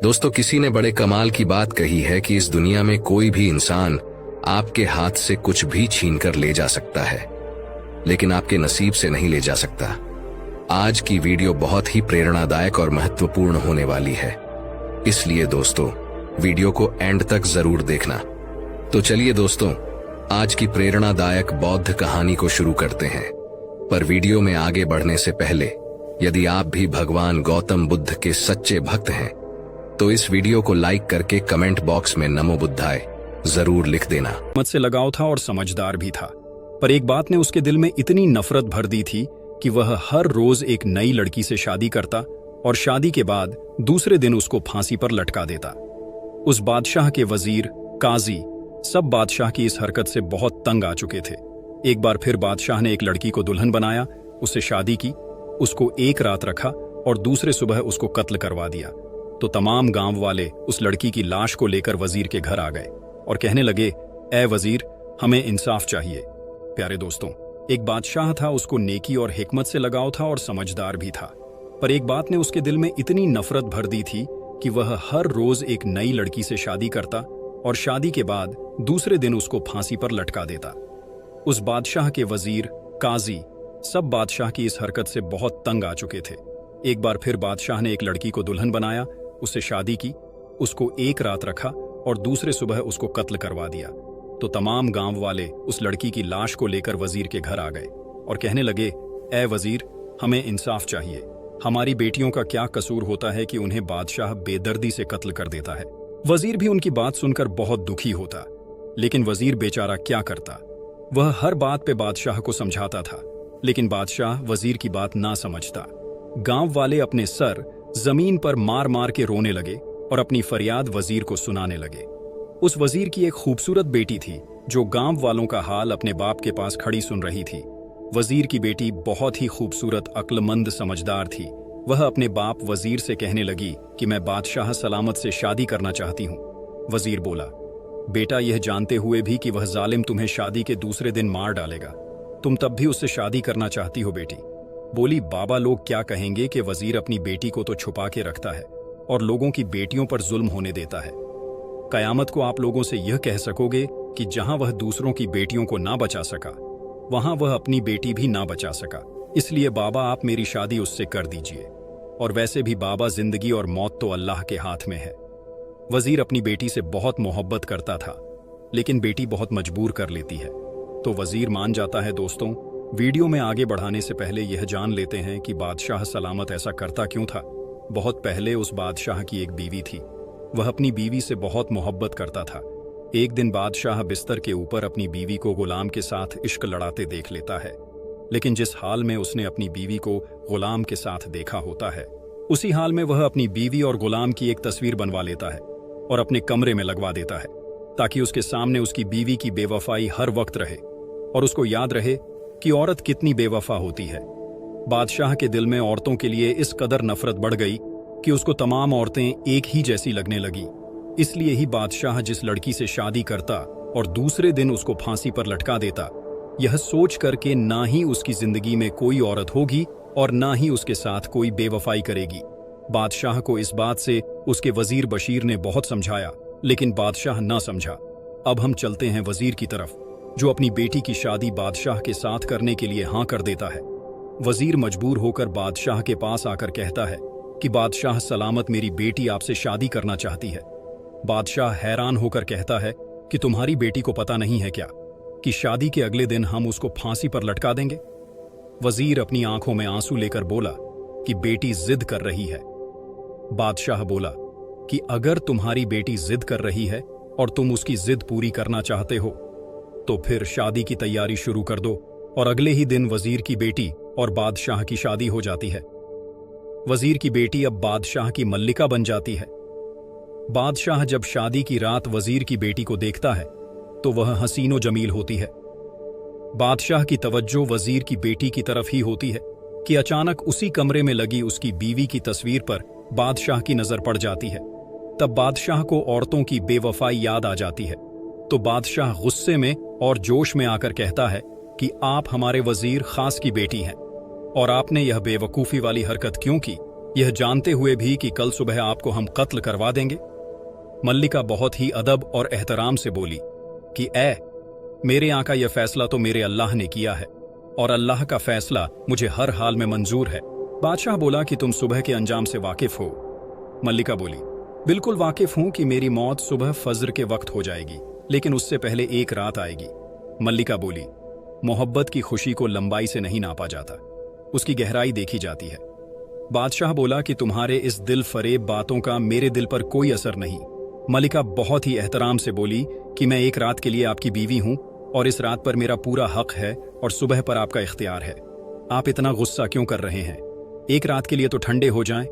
दोस्तों, किसी ने बड़े कमाल की बात कही है कि इस दुनिया में कोई भी इंसान आपके हाथ से कुछ भी छीन कर ले जा सकता है, लेकिन आपके नसीब से नहीं ले जा सकता। आज की वीडियो बहुत ही प्रेरणादायक और महत्वपूर्ण होने वाली है, इसलिए दोस्तों वीडियो को एंड तक जरूर देखना। तो चलिए दोस्तों, आज की प्रेरणादायक बौद्ध कहानी को शुरू करते हैं। पर वीडियो में आगे बढ़ने से पहले, यदि आप भी भगवान गौतम बुद्ध के सच्चे भक्त हैं, तो इस वीडियो को लाइक करके कमेंट बॉक्स में नमो बुद्धाय जरूर लिख देना। मत से लगाव था और समझदार भी था, पर एक बात ने उसके दिल में इतनी नफरत भर दी थी कि वह हर रोज एक नई लड़की से शादी करता और शादी के बाद दूसरे दिन उसको फांसी पर लटका देता। उस बादशाह के वजीर, काजी, सब बादशाह की इस हरकत से बहुत तंग आ चुके थे। एक बार फिर बादशाह ने एक लड़की को दुल्हन बनाया, उससे शादी की, उसको एक रात रखा और दूसरे सुबह उसको कत्ल करवा दिया। तो तमाम गांव वाले उस लड़की की लाश को लेकर वजीर के घर आ गए और कहने लगे, ए वजीर, हमें इंसाफ चाहिए। प्यारे दोस्तों, एक बादशाह था, उसको नेकी और हिकमत से लगाव था और समझदार भी था, पर एक बात ने उसके दिल में इतनी नफरत भर दी थी कि वह हर रोज एक नई लड़की से शादी करता और शादी के बाद दूसरे दिन उसको फांसी पर लटका देता। उस बादशाह के वजीर, काजी, सब बादशाह की इस हरकत से बहुत तंग आ चुके थे। एक बार फिर बादशाह ने एक लड़की को दुल्हन बनाया, उससे शादी की, उसको एक रात रखा और दूसरे सुबह उसको कत्ल करवा दिया। तो तमाम गांव वाले उस लड़की की लाश को लेकर वजीर के घर आ गए और कहने लगे, ए वजीर, हमें इंसाफ चाहिए। हमारी बेटियों का क्या कसूर होता है कि उन्हें बादशाह बेदर्दी से कत्ल कर देता है। वजीर भी उनकी बात सुनकर बहुत दुखी होता, लेकिन वजीर बेचारा क्या करता। वह हर बात पे बादशाह को समझाता था, लेकिन बादशाह वजीर की बात ना समझता। गांव वाले अपने सर जमीन पर मार मार के रोने लगे और अपनी फरियाद वजीर को सुनाने लगे। उस वजीर की एक खूबसूरत बेटी थी जो गांव वालों का हाल अपने बाप के पास खड़ी सुन रही थी। वजीर की बेटी बहुत ही खूबसूरत, अक्लमंद, समझदार थी। वह अपने बाप वजीर से कहने लगी कि मैं बादशाह सलामत से शादी करना चाहती हूँ। वजीर बोला, बेटा, यह जानते हुए भी कि वह जालिम तुम्हें शादी के दूसरे दिन मार डालेगा, तुम तब भी उससे शादी करना चाहती हो बेटी? बोली, बाबा, लोग क्या कहेंगे कि वजीर अपनी बेटी को तो छुपा के रखता है और लोगों की बेटियों पर जुल्म होने देता है। कयामत को आप लोगों से यह कह सकोगे कि जहां वह दूसरों की बेटियों को ना बचा सका, वहां वह अपनी बेटी भी ना बचा सका। इसलिए बाबा, आप मेरी शादी उससे कर दीजिए। और वैसे भी बाबा, जिंदगी और मौत तो अल्लाह के हाथ में है। वजीर अपनी बेटी से बहुत मोहब्बत करता था, लेकिन बेटी बहुत मजबूर कर लेती है, तो वजीर मान जाता है। दोस्तों, वीडियो में आगे बढ़ाने से पहले यह जान लेते हैं कि बादशाह सलामत ऐसा करता क्यों था। बहुत पहले उस बादशाह की एक बीवी थी। वह अपनी बीवी से बहुत मोहब्बत करता था। एक दिन बादशाह बिस्तर के ऊपर अपनी बीवी को गुलाम के साथ इश्क लड़ाते देख लेता है, लेकिन जिस हाल में उसने अपनी बीवी को गुलाम के साथ देखा होता है, उसी हाल में वह अपनी बीवी और गुलाम की एक तस्वीर बनवा लेता है और अपने कमरे में लगवा देता है, ताकि उसके सामने उसकी बीवी की बेवफाई हर वक्त रहे और उसको याद रहे कि औरत कितनी बेवफा होती है। बादशाह के दिल में औरतों के लिए इस कदर नफरत बढ़ गई कि उसको तमाम औरतें एक ही जैसी लगने लगी। इसलिए ही बादशाह जिस लड़की से शादी करता और दूसरे दिन उसको फांसी पर लटका देता, यह सोच करके ना ही उसकी जिंदगी में कोई औरत होगी और ना ही उसके साथ कोई बेवफाई करेगी। बादशाह को इस बात से उसके वजीर बशीर ने बहुत समझाया, लेकिन बादशाह ना समझा। अब हम चलते हैं वजीर की तरफ, जो अपनी बेटी की शादी बादशाह के साथ करने के लिए हाँ कर देता है। वजीर मजबूर होकर बादशाह के पास आकर कहता है कि बादशाह सलामत, मेरी बेटी आपसे शादी करना चाहती है। बादशाह हैरान होकर कहता है कि तुम्हारी बेटी को पता नहीं है क्या कि शादी के अगले दिन हम उसको फांसी पर लटका देंगे? वजीर अपनी आंखों में आंसू लेकर बोला कि बेटी जिद कर रही है। बादशाह बोला कि अगर तुम्हारी बेटी जिद कर रही है और तुम उसकी जिद पूरी करना चाहते हो, तो फिर शादी की तैयारी शुरू कर दो। और अगले ही दिन वजीर की बेटी और बादशाह की शादी हो जाती है। वजीर की बेटी अब बादशाह की मल्लिका बन जाती है। बादशाह जब शादी की रात वजीर की बेटी को देखता है तो वह हसीनो जमील होती है। बादशाह की तवज्जो वजीर की बेटी की तरफ ही होती है कि अचानक उसी कमरे में लगी उसकी बीवी की तस्वीर पर बादशाह की नजर पड़ जाती है। तब बादशाह को औरतों की बेवफाई याद आ जाती है, तो बादशाह गुस्से में और जोश में आकर कहता है कि आप हमारे वजीर खास की बेटी हैं और आपने यह बेवकूफ़ी वाली हरकत क्यों की यह जानते हुए भी कि कल सुबह आपको हम कत्ल करवा देंगे। मल्लिका बहुत ही अदब और एहतराम से बोली कि मेरे आका, यह फैसला तो मेरे अल्लाह ने किया है और अल्लाह का फैसला मुझे हर हाल में मंजूर है। बादशाह बोला कि तुम सुबह के अंजाम से वाकिफ हो। मल्लिका बोली, बिल्कुल वाकिफ हूं कि मेरी मौत सुबह फज्र के वक्त हो जाएगी, लेकिन उससे पहले एक रात आएगी। मल्लिका बोली, मोहब्बत की खुशी को लंबाई से नहीं नापा जाता, उसकी गहराई देखी जाती है। बादशाह बोला कि तुम्हारे इस दिल फरेब बातों का मेरे दिल पर कोई असर नहीं। मल्लिका बहुत ही एहतराम से बोली कि मैं एक रात के लिए आपकी बीवी हूं और इस रात पर मेरा पूरा हक है और सुबह पर आपका इख्तियार है। आप इतना गुस्सा क्यों कर रहे हैं? एक रात के लिए तो ठंडे हो जाएं।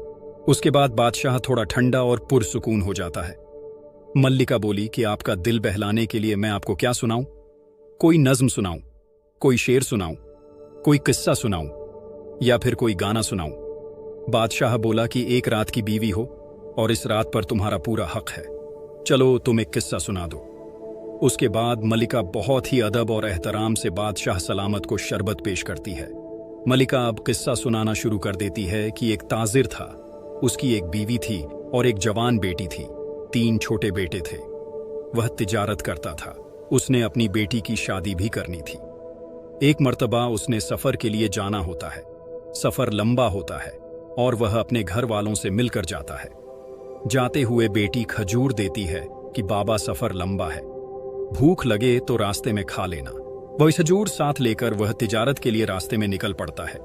उसके बाद बादशाह थोड़ा ठंडा और पुरसुकून हो जाता है। मल्लिका बोली कि आपका दिल बहलाने के लिए मैं आपको क्या सुनाऊं? कोई नज्म सुनाऊं, कोई शेर सुनाऊं, कोई किस्सा सुनाऊं या फिर कोई गाना सुनाऊं? बादशाह बोला कि एक रात की बीवी हो और इस रात पर तुम्हारा पूरा हक है। चलो तुम एक किस्सा सुना दो। उसके बाद मल्लिका बहुत ही अदब और एहतराम से बादशाह सलामत को शरबत पेश करती है। मल्लिका अब किस्सा सुनाना शुरू कर देती है कि एक ताजिर था, उसकी एक बीवी थी और एक जवान बेटी थी। 3 छोटे बेटे थे। वह तिजारत करता था। उसने अपनी बेटी की शादी भी करनी थी। एक मर्तबा उसने सफर के लिए जाना होता है। सफर लंबा होता है और वह अपने घर वालों से मिलकर जाता है। जाते हुए बेटी खजूर देती है कि बाबा सफर लंबा है, भूख लगे तो रास्ते में खा लेना। वह खजूर साथ लेकर वह तिजारत के लिए रास्ते में निकल पड़ता है।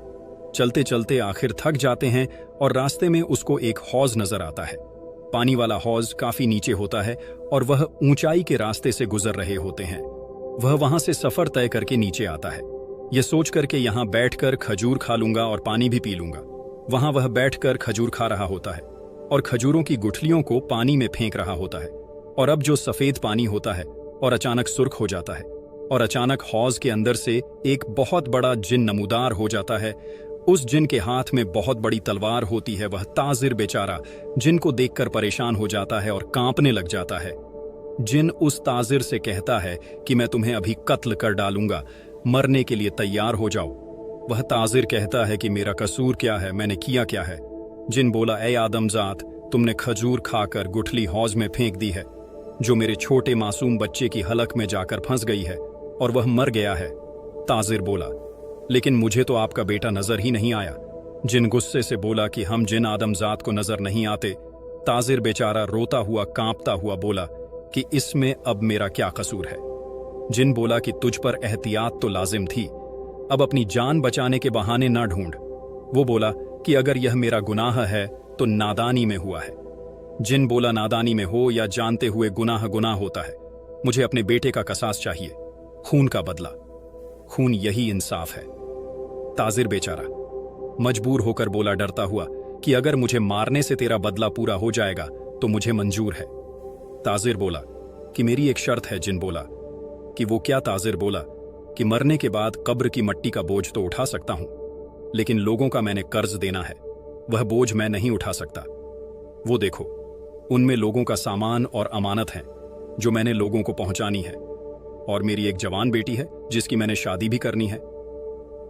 चलते चलते आखिर थक जाते हैं और रास्ते में उसको एक हौज नजर आता है। पानी वाला हौज काफी नीचे होता है और वह ऊंचाई के रास्ते से गुजर रहे होते हैं। वह वहां से सफर तय करके नीचे आता है, यह सोच करके यहां बैठकर खजूर खा लूंगा और पानी भी पी लूंगा। वहां वह बैठकर खजूर खा रहा होता है और खजूरों की गुठलियों को पानी में फेंक रहा होता है। और अब जो सफेद पानी होता है और अचानक सुर्ख हो जाता है और अचानक हौज के अंदर से एक बहुत बड़ा जिन नमूदार हो जाता है। उस जिन के हाथ में बहुत बड़ी तलवार होती है। वह ताजिर बेचारा जिन को देखकर परेशान हो जाता है और कांपने लग जाता है। जिन उस ताजिर से कहता है कि मैं तुम्हें अभी कत्ल कर डालूंगा, मरने के लिए तैयार हो जाओ। वह ताजिर कहता है कि मेरा कसूर क्या है, मैंने किया क्या है? जिन बोला, ए आदमजात, तुमने खजूर खाकर गुठली हौज में फेंक दी है, जो मेरे छोटे मासूम बच्चे की हलक में जाकर फंस गई है और वह मर गया है। ताजिर बोला, लेकिन मुझे तो आपका बेटा नजर ही नहीं आया। जिन गुस्से से बोला कि हम जिन आदमजात को नजर नहीं आते। ताजिर बेचारा रोता हुआ कांपता हुआ बोला कि इसमें अब मेरा क्या कसूर है? जिन बोला कि तुझ पर एहतियात तो लाजिम थी, अब अपनी जान बचाने के बहाने ना ढूंढ। वो बोला कि अगर यह मेरा गुनाह है तो नादानी में हुआ है। जिन बोला, नादानी में हो या जानते हुए गुनाह गुनाह होता है। मुझे अपने बेटे का कसास चाहिए, खून का बदला। खून यही इंसाफ है। ताजिर बेचारा मजबूर होकर बोला डरता हुआ कि अगर मुझे मारने से तेरा बदला पूरा हो जाएगा तो मुझे मंजूर है। ताजिर बोला कि मेरी एक शर्त है। जिन बोला कि वो क्या? ताजिर बोला कि मरने के बाद कब्र की मट्टी का बोझ तो उठा सकता हूं, लेकिन लोगों का मैंने कर्ज देना है, वह बोझ मैं नहीं उठा सकता। वो देखो, उनमें लोगों का सामान और अमानत है जो मैंने लोगों को पहुंचानी है, और मेरी एक जवान बेटी है जिसकी मैंने शादी भी करनी है।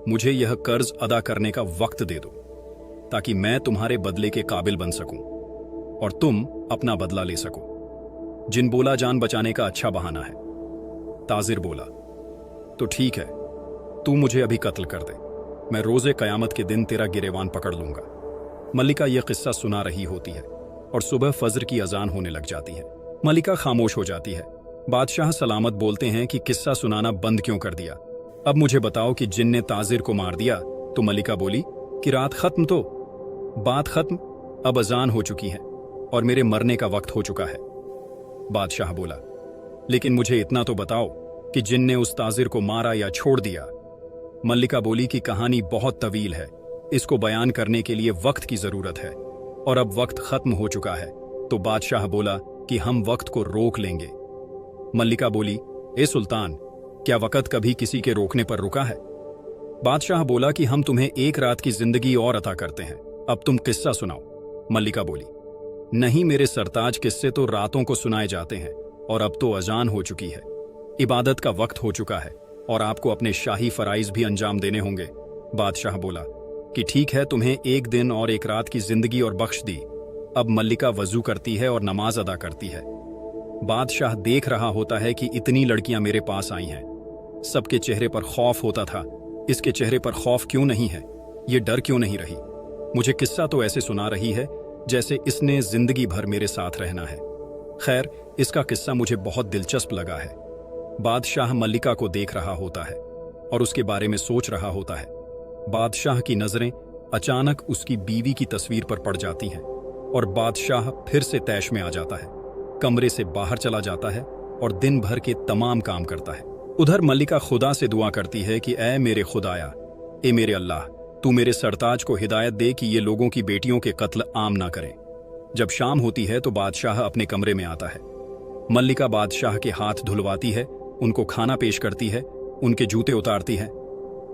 मुझे यह कर्ज अदा करने का वक्त दे दो ताकि मैं तुम्हारे बदले के काबिल बन सकूं और तुम अपना बदला ले सको। जिन बोला, जान बचाने का अच्छा बहाना है। ताजिर बोला, तो ठीक है, तू मुझे अभी कत्ल कर दे, मैं रोजे कयामत के दिन तेरा गिरेवान पकड़ लूंगा। मल्लिका यह किस्सा सुना रही होती है और सुबह फज्र की अजान होने लग जाती है। मल्लिका खामोश हो जाती है। बादशाह सलामत बोलते हैं कि किस्सा सुनाना बंद क्यों कर दिया? अब मुझे बताओ कि जिन ने ताजिर को मार दिया। तो मल्लिका बोली कि रात खत्म, तो बात खत्म, अब अजान हो चुकी है और मेरे मरने का वक्त हो चुका है। बादशाह बोला, लेकिन मुझे इतना तो बताओ कि जिन ने उस ताजिर को मारा या छोड़ दिया। मल्लिका बोली कि कहानी बहुत तवील है, इसको बयान करने के लिए वक्त की जरूरत है और अब वक्त खत्म हो चुका है। तो बादशाह बोला कि हम वक्त को रोक लेंगे। मल्लिका बोली, ए सुल्तान, क्या वक्त कभी किसी के रोकने पर रुका है? बादशाह बोला कि हम तुम्हें एक रात की जिंदगी और अता करते हैं, अब तुम किस्सा सुनाओ। मल्लिका बोली, नहीं मेरे सरताज, किस्से तो रातों को सुनाए जाते हैं और अब तो अजान हो चुकी है, इबादत का वक्त हो चुका है और आपको अपने शाही फराइज भी अंजाम देने होंगे। बादशाह बोला, कि ठीक है, तुम्हें एक दिन और एक रात की जिंदगी और बख्श दी। अब मल्लिका वजू करती है और नमाज अदा करती है। बादशाह देख रहा होता है कि इतनी लड़कियां मेरे पास आई हैं। सबके चेहरे पर खौफ होता था। इसके चेहरे पर खौफ क्यों नहीं है? ये डर क्यों नहीं रही? मुझे किस्सा तो ऐसे सुना रही है जैसे इसने जिंदगी भर मेरे साथ रहना है। खैर, इसका किस्सा मुझे बहुत दिलचस्प लगा है। बादशाह मल्लिका को देख रहा होता है और उसके बारे में सोच रहा होता है। बादशाह की नजरें अचानक उसकी बीवी की तस्वीर पर पड़ जाती हैं और बादशाह फिर से तैश में आ जाता है। कमरे से बाहर चला जाता है और दिन भर के तमाम काम करता है। उधर मल्लिका खुदा से दुआ करती है कि ऐ मेरे खुदाया, ए मेरे अल्लाह, तू मेरे सरताज को हिदायत दे कि ये लोगों की बेटियों के कत्ल आम ना करें। जब शाम होती है तो बादशाह अपने कमरे में आता है। मल्लिका बादशाह के हाथ धुलवाती है, उनको खाना पेश करती है, उनके जूते उतारती है।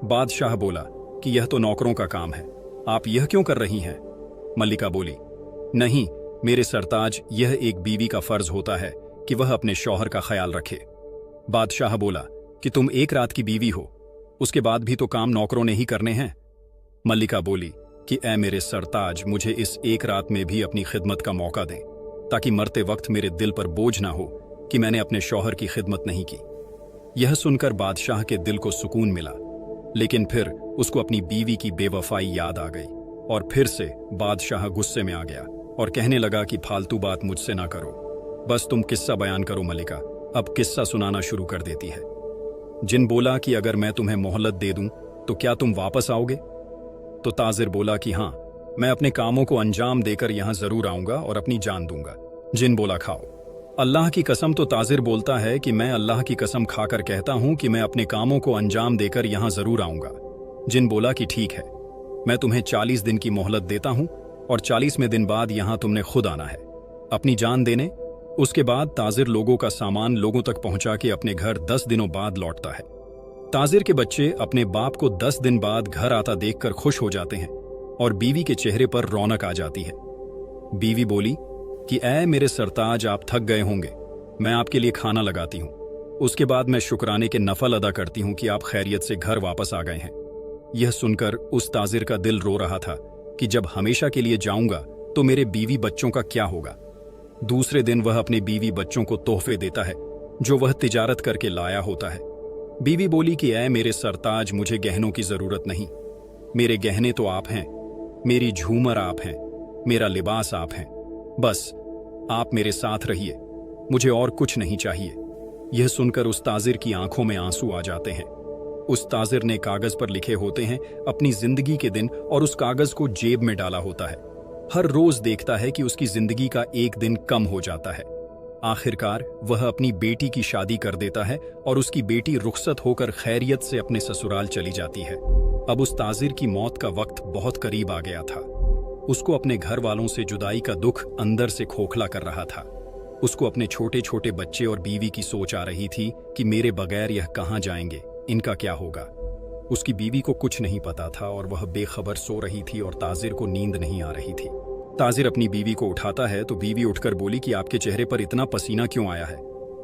बादशाह बोला कि यह तो नौकरों का काम है, आप यह क्यों कर रही हैं? मल्लिका बोली, नहीं मेरे सरताज, यह एक बीवी का फर्ज होता है कि वह अपने शौहर का ख्याल रखे। बादशाह बोला कि तुम एक रात की बीवी हो, उसके बाद भी तो काम नौकरों ने ही करने हैं। मल्लिका बोली कि ऐ मेरे सरताज, मुझे इस एक रात में भी अपनी खिदमत का मौका दें, ताकि मरते वक्त मेरे दिल पर बोझ ना हो कि मैंने अपने शौहर की खिदमत नहीं की। यह सुनकर बादशाह के दिल को सुकून मिला, लेकिन फिर उसको अपनी बीवी की बेवफाई याद आ गई और फिर से बादशाह गुस्से में आ गया और कहने लगा कि फालतू बात मुझसे ना करो, बस तुम किस्सा बयान करो। मल्लिका अब किस्सा सुनाना शुरू कर देती है। जिन बोला कि अगर मैं तुम्हें मोहलत दे दूं तो क्या तुम वापस आओगे? तो ताजिर बोला कि हां, मैं अपने कामों को अंजाम देकर यहां जरूर आऊंगा और अपनी जान दूंगा। जिन बोला खाओ। अल्लाह की कसम। तो ताजिर बोलता है कि मैं अल्लाह की कसम खाकर कहता हूं कि मैं अपने कामों को अंजाम देकर यहां जरूर आऊंगा। जिन बोला कि ठीक है, मैं तुम्हें 40 दिन की मोहलत देता हूं और 40वें दिन बाद यहां तुमने खुद आना है अपनी जान देने। उसके बाद ताजिर लोगों का सामान लोगों तक पहुंचा के अपने घर 10 दिनों बाद लौटता है। ताजिर के बच्चे अपने बाप को 10 दिन बाद घर आता देखकर खुश हो जाते हैं और बीवी के चेहरे पर रौनक आ जाती है। बीवी बोली कि ऐ मेरे सरताज, आप थक गए होंगे, मैं आपके लिए खाना लगाती हूँ। उसके बाद मैं शुक्राने के नफल अदा करती हूँ कि आप खैरियत से घर वापस आ गए हैं। यह सुनकर उस ताजिर का दिल रो रहा था कि जब हमेशा के लिए जाऊंगा तो मेरे बीवी बच्चों का क्या होगा। दूसरे दिन वह अपने बीवी बच्चों को तोहफे देता है जो वह तिजारत करके लाया होता है। बीवी बोली कि ऐ मेरे सरताज, मुझे गहनों की जरूरत नहीं, मेरे गहने तो आप हैं, मेरी झूमर आप हैं, मेरा लिबास आप हैं, बस आप मेरे साथ रहिए, मुझे और कुछ नहीं चाहिए। यह सुनकर उस ताजिर की आंखों में आंसू आ जाते हैं। उस ताजिर ने कागज पर लिखे होते हैं अपनी जिंदगी के दिन और उस कागज को जेब में डाला होता है। हर रोज देखता है कि उसकी जिंदगी का एक दिन कम हो जाता है। आखिरकार वह अपनी बेटी की शादी कर देता है और उसकी बेटी रुखसत होकर खैरियत से अपने ससुराल चली जाती है। अब उस ताजिर की मौत का वक्त बहुत करीब आ गया था। उसको अपने घर वालों से जुदाई का दुख अंदर से खोखला कर रहा था। उसको अपने छोटे छोटे बच्चे और बीवी की सोच आ रही थी कि मेरे बगैर यह कहाँ जाएंगे, इनका क्या होगा। उसकी बीवी को कुछ नहीं पता था और वह बेखबर सो रही थी और ताजिर को नींद नहीं आ रही थी। ताजिर अपनी बीवी को उठाता है तो बीवी उठकर बोली कि आपके चेहरे पर इतना पसीना क्यों आया है?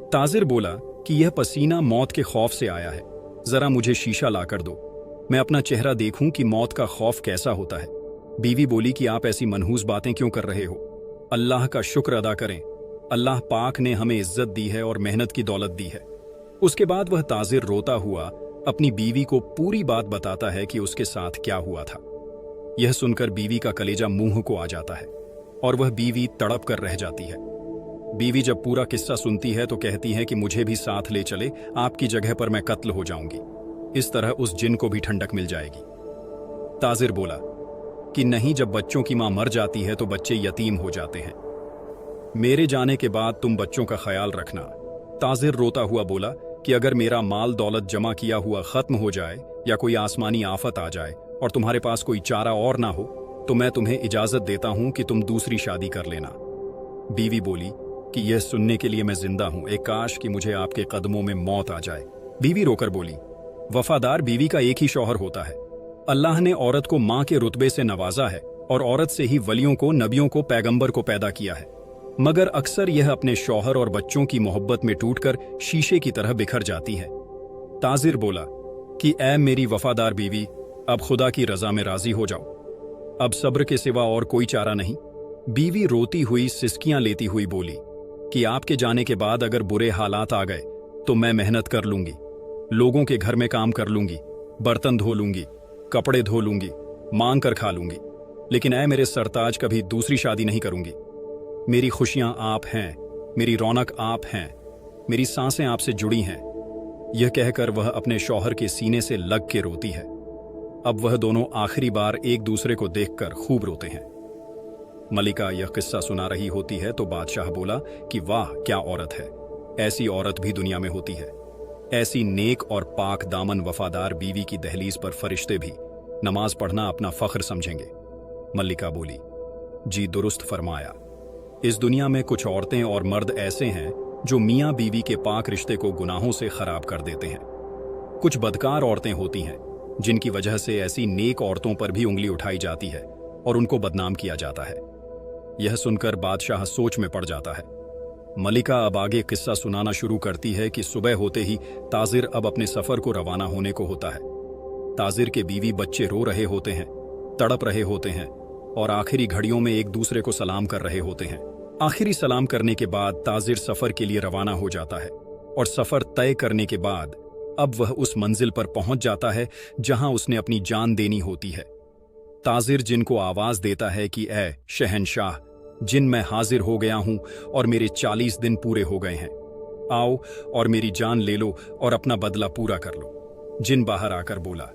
ताजिर बोला कि यह पसीना मौत के खौफ से आया है, जरा मुझे शीशा लाकर दो, मैं अपना चेहरा देखूं कि मौत का खौफ कैसा होता है। बीवी बोली कि आप ऐसी मनहूस बातें क्यों कर रहे हो? अल्लाह का शुक्र अदा करें, अल्लाह पाक ने हमें इज्जत दी है और मेहनत की दौलत दी है। उसके बाद वह ताजिर रोता हुआ अपनी बीवी को पूरी बात बताता है कि उसके साथ क्या हुआ था। यह सुनकर बीवी का कलेजा मुंह को आ जाता है और वह बीवी तड़प कर रह जाती है। बीवी जब पूरा किस्सा सुनती है तो कहती है कि मुझे भी साथ ले चले, आपकी जगह पर मैं कत्ल हो जाऊंगी, इस तरह उस जिन को भी ठंडक मिल जाएगी। ताजिर बोला कि नहीं, जब बच्चों की मां मर जाती है तो बच्चे यतीम हो जाते हैं, मेरे जाने के बाद तुम बच्चों का ख्याल रखना। ताजिर रोता हुआ बोला कि अगर मेरा माल दौलत जमा किया हुआ खत्म हो जाए या कोई आसमानी आफत आ जाए और तुम्हारे पास कोई चारा और ना हो तो मैं तुम्हें इजाजत देता हूं कि तुम दूसरी शादी कर लेना। बीवी बोली कि यह सुनने के लिए मैं जिंदा हूं, एक काश कि मुझे आपके कदमों में मौत आ जाए। बीवी रोकर बोली, वफादार बीवी का एक ही शौहर होता है। अल्लाह ने औरत को मां के रुतबे से नवाजा है और औरत से ही वलियों को, नबियों को, पैगंबर को पैदा किया है, मगर अक्सर यह अपने शौहर और बच्चों की मोहब्बत में टूटकर शीशे की तरह बिखर जाती है। ताजिर बोला कि ऐ मेरी वफादार बीवी, अब खुदा की रजा में राजी हो जाओ। अब सब्र के सिवा और कोई चारा नहीं। बीवी रोती हुई सिसकियां लेती हुई बोली कि आपके जाने के बाद अगर बुरे हालात आ गए तो मैं मेहनत कर लूंगी, लोगों के घर में काम कर लूंगी, बर्तन धो लूंगी, कपड़े धो लूंगी, मांग कर खा लूंगी, लेकिन ऐ मेरे सरताज कभी दूसरी शादी नहीं करूंगी। मेरी खुशियां आप हैं, मेरी रौनक आप हैं, मेरी सांसें आपसे जुड़ी हैं। यह कहकर वह अपने शौहर के सीने से लग के रोती है। अब वह दोनों आखिरी बार एक दूसरे को देखकर खूब रोते हैं। मलिका यह किस्सा सुना रही होती है तो बादशाह बोला कि वाह क्या औरत है, ऐसी औरत भी दुनिया में होती है। ऐसी नेक और पाक दामन वफादार बीवी की दहलीज पर फरिश्ते भी नमाज पढ़ना अपना फख्र समझेंगे। मल्लिका बोली, जी दुरुस्त फरमाया। इस दुनिया में कुछ औरतें और मर्द ऐसे हैं जो मियाँ बीवी के पाक रिश्ते को गुनाहों से खराब कर देते हैं। कुछ बदकार औरतें होती हैं जिनकी वजह से ऐसी नेक औरतों पर भी उंगली उठाई जाती है और उनको बदनाम किया जाता है। यह सुनकर बादशाह सोच में पड़ जाता है। मलिका अब आगे किस्सा सुनाना शुरू करती है कि सुबह होते ही ताजिर अब अपने सफर को रवाना होने को होता है। ताजिर के बीवी बच्चे रो रहे होते हैं, तड़प रहे होते हैं और आखिरी घड़ियों में एक दूसरे को सलाम कर रहे होते हैं। आखिरी सलाम करने के बाद ताजिर सफर के लिए रवाना हो जाता है और सफर तय करने के बाद अब वह उस मंजिल पर पहुंच जाता है जहां उसने अपनी जान देनी होती है। ताजिर जिनको आवाज देता है कि ऐ शहंशाह, जिन मैं हाजिर हो गया हूं और मेरे 40 दिन पूरे हो गए हैं, आओ और मेरी जान ले लो और अपना बदला पूरा कर लो। जिन बाहर आकर बोला,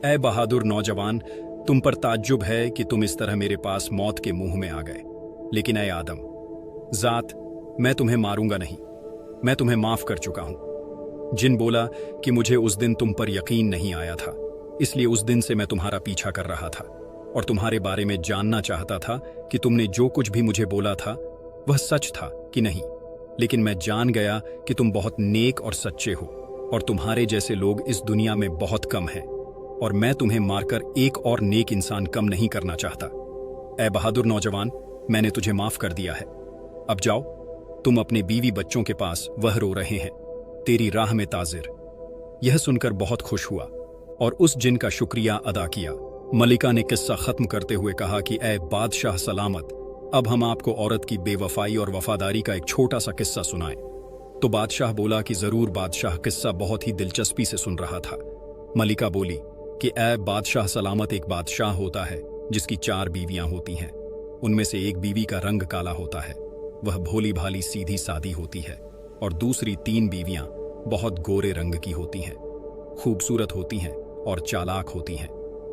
ऐ बहादुर नौजवान, तुम पर ताज्जुब है कि तुम इस तरह मेरे पास मौत के मुंह में आ गए, लेकिन ऐ आदम जात, मैं तुम्हें मारूंगा नहीं, मैं तुम्हें माफ कर चुका हूं। जिन बोला कि मुझे उस दिन तुम पर यकीन नहीं आया था, इसलिए उस दिन से मैं तुम्हारा पीछा कर रहा था और तुम्हारे बारे में जानना चाहता था कि तुमने जो कुछ भी मुझे बोला था वह सच था कि नहीं। लेकिन मैं जान गया कि तुम बहुत नेक और सच्चे हो और तुम्हारे जैसे लोग इस दुनिया में बहुत कम हैं, और मैं तुम्हें मारकर एक और नेक इंसान कम नहीं करना चाहता। ऐ बहादुर नौजवान, मैंने तुझे माफ कर दिया है। अब जाओ, तुम अपने बीवी बच्चों के पास, वह रो रहे हैं, तेरी राह में ताजिर। यह सुनकर बहुत खुश हुआ और उस जिन का शुक्रिया अदा किया। मलिका ने किस्सा खत्म करते हुए कहा कि ऐ बादशाह सलामत, अब हम आपको औरत की बेवफाई और वफादारी का एक छोटा सा किस्सा सुनाएं। तो बादशाह बोला कि जरूर। बादशाह किस्सा बहुत ही दिलचस्पी से सुन रहा था। मलिका बोली कि ऐ बादशाह सलामत, एक बादशाह होता है जिसकी 4 बीवियां होती हैं। उनमें से एक बीवी का रंग काला होता है, वह भोली भाली सीधी सादी होती है, और दूसरी 3 बीवियां बहुत गोरे रंग की होती हैं, खूबसूरत होती हैं और चालाक होती हैं।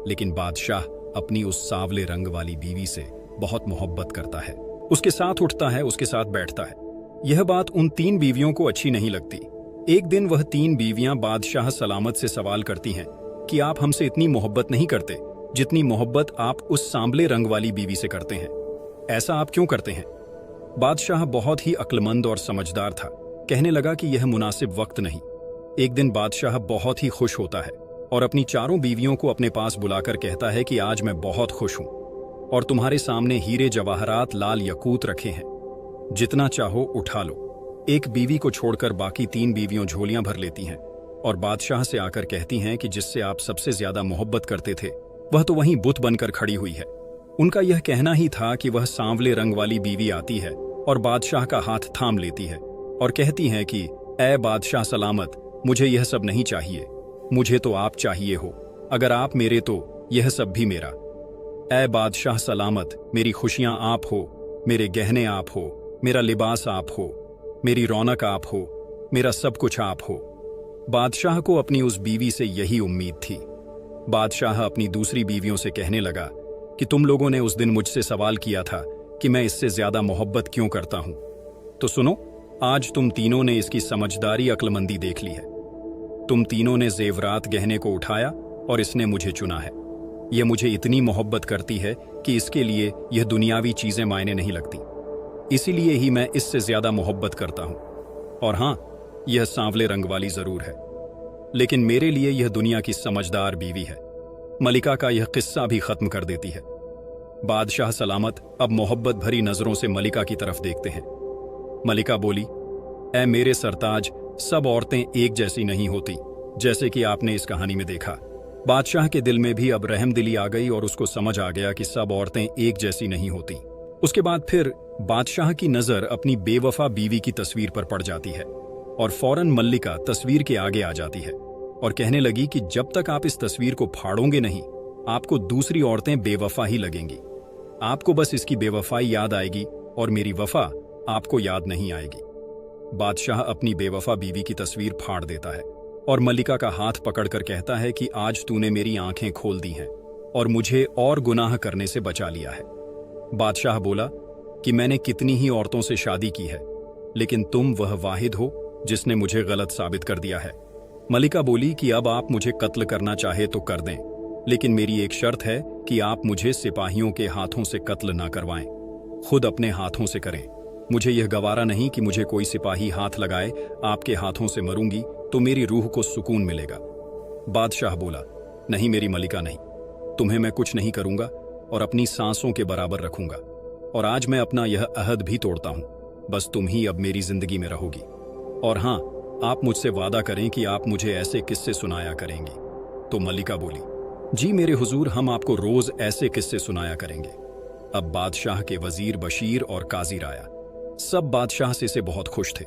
लेकिन बादशाह अपनी उस सांवले रंग वाली बीवी से बहुत मोहब्बत करता है, उसके साथ उठता है, उसके साथ बैठता है। यह बात उन 3 बीवियों को अच्छी नहीं लगती। एक दिन वह 3 बीवियां बादशाह सलामत से सवाल करती हैं कि आप हमसे इतनी मोहब्बत नहीं करते जितनी मोहब्बत आप उस सांवले रंग वाली बीवी से करते हैं। ऐसा आप क्यों करते हैं? बादशाह बहुत ही अक्लमंद और समझदार था। कहने लगा कि यह मुनासिब वक्त नहीं। एक दिन बादशाह बहुत ही खुश होता है और अपनी 4 बीवियों को अपने पास बुलाकर कहता है कि आज मैं बहुत खुश हूं और तुम्हारे सामने हीरे जवाहरात लाल यकूत रखे हैं, जितना चाहो उठा लो। एक बीवी को छोड़कर बाकी 3 बीवियों झोलियां भर लेती हैं और बादशाह से आकर कहती हैं कि जिससे आप सबसे ज्यादा मोहब्बत करते थे वह तो वहीं बुत बनकर खड़ी हुई है। उनका यह कहना ही था कि वह सांवले रंग वाली बीवी आती है और बादशाह का हाथ थाम लेती है और कहती है कि ऐ बादशाह सलामत, मुझे यह सब नहीं चाहिए, मुझे तो आप चाहिए हो। अगर आप मेरे तो यह सब भी मेरा। ऐ बादशाह सलामत, मेरी खुशियां आप हो, मेरे गहने आप हो, मेरा लिबास आप हो, मेरी रौनक आप हो, मेरा सब कुछ आप हो। बादशाह को अपनी उस बीवी से यही उम्मीद थी। बादशाह अपनी दूसरी बीवियों से कहने लगा कि तुम लोगों ने उस दिन मुझसे सवाल किया था कि मैं इससे ज्यादा मोहब्बत क्यों करता हूं, तो सुनो, आज तुम तीनों ने इसकी समझदारी अक्लमंदी देख ली है। तुम तीनों ने जेवरात गहने को उठाया और इसने मुझे चुना है। यह मुझे इतनी मोहब्बत करती है कि इसके लिए यह दुनियावी चीजें मायने नहीं लगती, इसीलिए ही मैं इससे ज्यादा मोहब्बत करता हूं। और हां, यह सांवले रंग वाली जरूर है, लेकिन मेरे लिए यह दुनिया की समझदार बीवी है। मलिका का यह किस्सा भी खत्म कर देती है। बादशाह सलामत अब मोहब्बत भरी नजरों से मलिका की तरफ देखते हैं। मलिका बोली, ऐ मेरे सरताज, सब औरतें एक जैसी नहीं होती, जैसे कि आपने इस कहानी में देखा। बादशाह के दिल में भी अब रहमदिली आ गई और उसको समझ आ गया कि सब औरतें एक जैसी नहीं होती। उसके बाद फिर बादशाह की नजर अपनी बेवफा बीवी की तस्वीर पर पड़ जाती है और फौरन मल्लिका तस्वीर के आगे आ जाती है और कहने लगी कि जब तक आप इस तस्वीर को फाड़ोगे नहीं, आपको दूसरी औरतें बेवफा ही लगेंगी। आपको बस इसकी बेवफाई याद आएगी और मेरी वफा आपको याद नहीं आएगी। बादशाह अपनी बेवफा बीवी की तस्वीर फाड़ देता है और मल्लिका का हाथ पकड़कर कहता है कि आज तूने मेरी आंखें खोल दी हैं और मुझे और गुनाह करने से बचा लिया है। बादशाह बोला कि मैंने कितनी ही औरतों से शादी की है, लेकिन तुम वह वाहिद हो जिसने मुझे गलत साबित कर दिया है। मल्लिका बोली कि अब आप मुझे कत्ल करना चाहे तो कर दें, लेकिन मेरी एक शर्त है कि आप मुझे सिपाहियों के हाथों से कत्ल ना करवाएं, खुद अपने हाथों से करें। मुझे यह गवारा नहीं कि मुझे कोई सिपाही हाथ लगाए, आपके हाथों से मरूंगी तो मेरी रूह को सुकून मिलेगा। बादशाह बोला, नहीं मेरी मल्लिका नहीं, तुम्हें मैं कुछ नहीं करूंगा और अपनी सांसों के बराबर रखूंगा, और आज मैं अपना यह अहद भी तोड़ता हूं, बस तुम ही अब मेरी जिंदगी में रहोगी। और हां, आप मुझसे वादा करें कि आप मुझे ऐसे किस्से सुनाया करेंगी। तो मल्लिका बोली, जी मेरे हुजूर, हम आपको रोज ऐसे किस्से सुनाया करेंगे। अब बादशाह के वजीर बशीर और काजी राया सब बादशाह से बहुत खुश थे,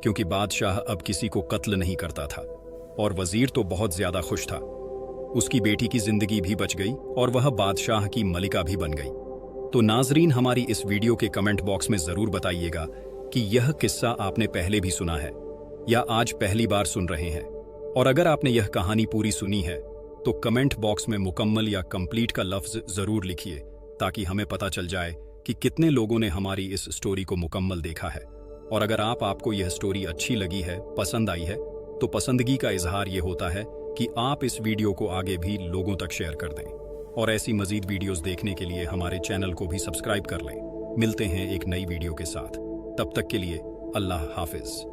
क्योंकि बादशाह अब किसी को कत्ल नहीं करता था, और वजीर तो बहुत ज्यादा खुश था। उसकी बेटी की जिंदगी भी बच गई और वह बादशाह की मलिका भी बन गई। तो नाजरीन, हमारी इस वीडियो के कमेंट बॉक्स में जरूर बताइएगा कि यह किस्सा आपने पहले भी सुना है या आज पहली बार सुन रहे हैं। और अगर आपने यह कहानी पूरी सुनी है तो कमेंट बॉक्स में मुकम्मल या कंप्लीट का लफ्ज जरूर लिखिए, ताकि हमें पता चल जाए कि कितने लोगों ने हमारी इस स्टोरी को मुकम्मल देखा है। और अगर आपको यह स्टोरी अच्छी लगी है, पसंद आई है, तो पसंदगी का इजहार ये होता है कि आप इस वीडियो को आगे भी लोगों तक शेयर कर दें। और ऐसी मजीद वीडियोस देखने के लिए हमारे चैनल को भी सब्सक्राइब कर लें। मिलते हैं एक नई वीडियो के साथ, तब तक के लिए अल्लाह हाफिज।